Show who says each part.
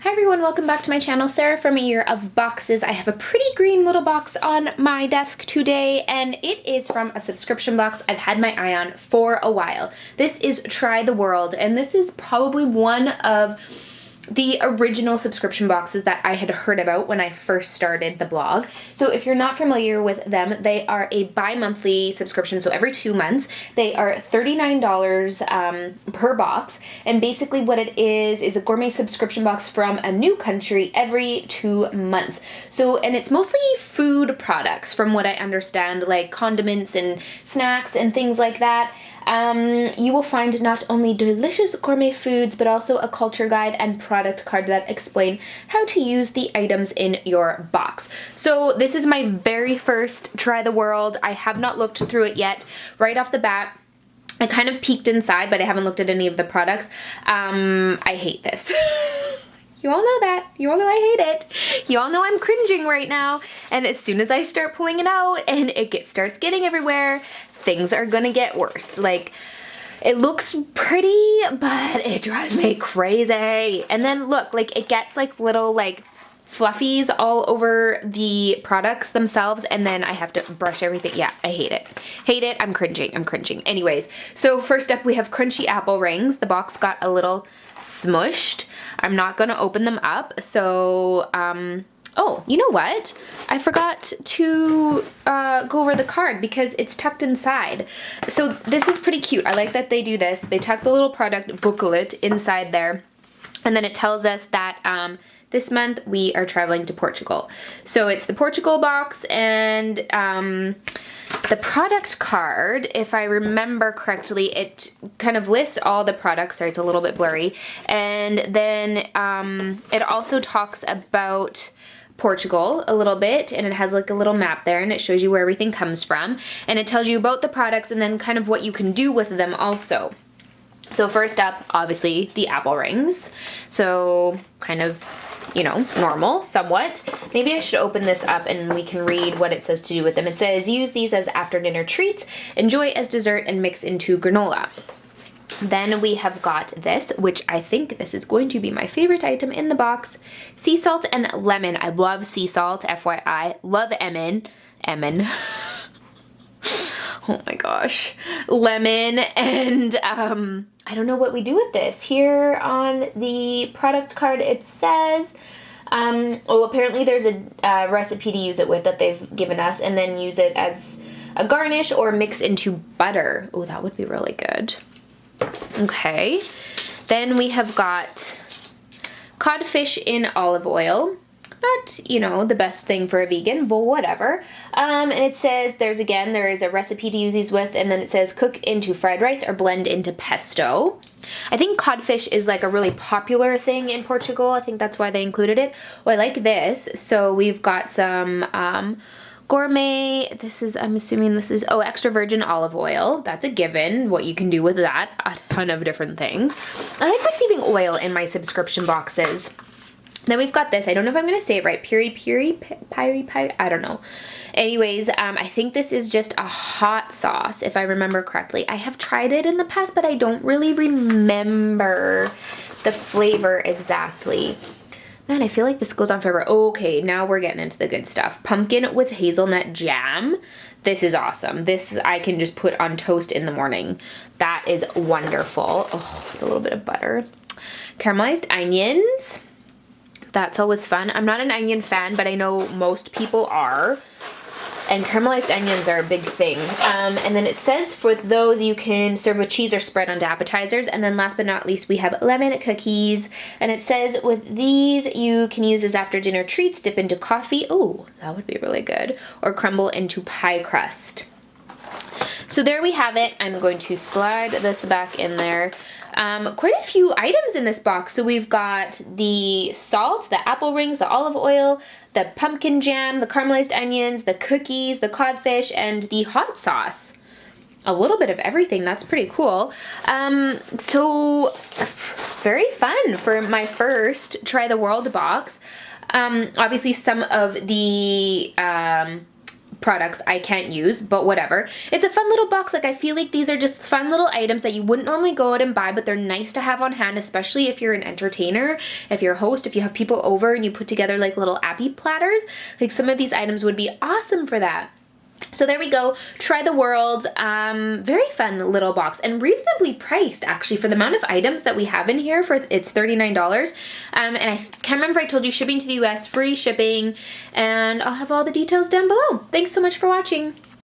Speaker 1: Hi everyone, welcome back to my channel. Sarah from A Year of Boxes. I have a pretty green little box on my desk today, and it is from a subscription box I've had my eye on for a while. This is Try the World, and this is probably one of the original subscription boxes that I had heard about when I first started the blog. So if you're not familiar with them, they are a bi-monthly subscription, so every 2 months. They are $39 per box, and basically what it is a gourmet subscription box from a new country every 2 months. So, and it's mostly food products from what I understand, like condiments and snacks and things like that. You will find not only delicious gourmet foods, but also a culture guide and product card that explain how to use the items in your box. So this is my very first Try the World. I have not looked through it yet. Right off the bat, I kind of peeked inside, but I haven't looked at any of the products. I hate this. You all know that. You all know I hate it. You all know I'm cringing right now. And as soon as I start pulling it out and it starts getting everywhere, things are gonna get worse. Like, it looks pretty, but it drives me crazy. And then look, like it gets like little like fluffies all over the products themselves, and then I have to brush everything. Yeah, I hate it. Hate it. I'm cringing. I'm cringing. Anyways, so first up we have crunchy apple rings. The box got a little smushed. I'm not gonna open them up. So, oh, you know what? I forgot to go over the card because it's tucked inside. So this is pretty cute. I like that they do this. They tuck the little product booklet inside there, and then it tells us that this month we are traveling to Portugal. So it's the Portugal box, and the product card, if I remember correctly, it kind of lists all the products. Sorry, it's a little bit blurry. And then it also talks about Portugal a little bit, and it has like a little map there, and it shows you where everything comes from, and it tells you about the products and then kind of what you can do with them also. So first up, obviously, the apple rings. So kind of, you know, normal, somewhat. Maybe I should open this up and we can read what it says to do with them. It says, use these as after dinner treats, enjoy as dessert, and mix into granola. Then we have got this, which I think this is going to be my favorite item in the box. Sea salt and lemon. I love sea salt, FYI. Love Emmen. Oh my gosh. Lemon, and I don't know what we do with this. Here on the product card it says, oh, apparently there's a recipe to use it with that they've given us, and then use it as a garnish or mix into butter. Oh, that would be really good. Okay, then we have got codfish in olive oil. Not, you know, the best thing for a vegan, but whatever. And it says there is a recipe to use these with, and then it says cook into fried rice or blend into pesto. I think codfish is like a really popular thing in Portugal. I think that's why they included it. Oh, I like this. So we've got some gourmet, I'm assuming this is, oh, extra virgin olive oil. That's a given. What you can do with that, a ton of different things. I like receiving oil in my subscription boxes. Then we've got this. I don't know if I'm going to say it right. Piri, I don't know. Anyways, I think this is just a hot sauce, if I remember correctly. I have tried it in the past, but I don't really remember the flavor exactly. Man, I feel like this goes on forever. Okay, now we're getting into the good stuff. Pumpkin with hazelnut jam. This is awesome. This I can just put on toast in the morning. That is wonderful. Oh, with a little bit of butter. Caramelized onions. That's always fun. I'm not an onion fan, but I know most people are. And caramelized onions are a big thing. And then it says for those you can serve with cheese or spread onto appetizers. And then last but not least, we have lemon cookies. And it says with these you can use as after dinner treats, dip into coffee. Oh, that would be really good. Or crumble into pie crust. So there we have it. I'm going to slide this back in there. Quite a few items in this box. So we've got the salt, the apple rings, the olive oil, the pumpkin jam, the caramelized onions, the cookies, the codfish, and the hot sauce. A little bit of everything. That's pretty cool. So very fun for my first Try the World box. Obviously some of the products I can't use, but whatever. It's a fun little box. Like, I feel like these are just fun little items that you wouldn't normally go out and buy, but they're nice to have on hand, especially if you're an entertainer, if you're a host, if you have people over and you put together like little appy platters. Like, some of these items would be awesome for that. So there we go. Try the World. Very fun little box and reasonably priced actually for the amount of items that we have in here. For it's $39. And I can't remember if I told you shipping to the US, free shipping, and I'll have all the details down below. Thanks so much for watching.